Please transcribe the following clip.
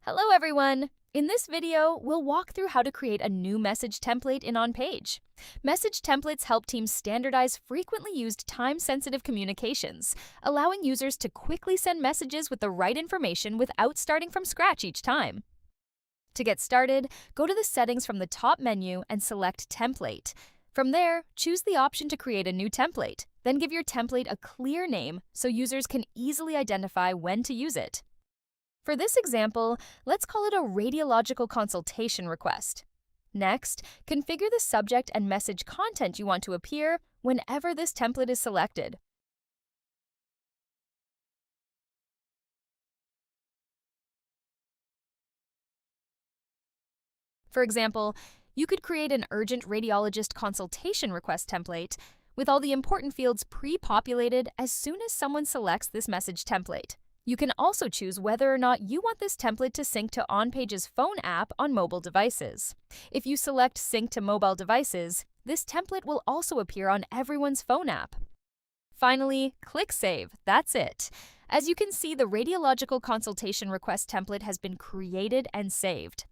Hello everyone! In this video, we'll walk through how to create a new message template in OnPage. Message templates help teams standardize frequently used time-sensitive communications, allowing users to quickly send messages with the right information without starting from scratch each time. To get started, go to the settings from the top menu and select Template. From there, choose the option to create a new template. Then give your template a clear name so users can easily identify when to use it. For this example, let's call it a radiological consultation request. Next, configure the subject and message content you want to appear whenever this template is selected. For example, you could create an urgent radiologist consultation request template with all the important fields pre-populated as soon as someone selects this message template. You can also choose whether or not you want this template to sync to OnPage's phone app on mobile devices. If you select Sync to Mobile Devices, this template will also appear on everyone's phone app. Finally, click Save. That's it. As you can see, the radiological consultation request template has been created and saved.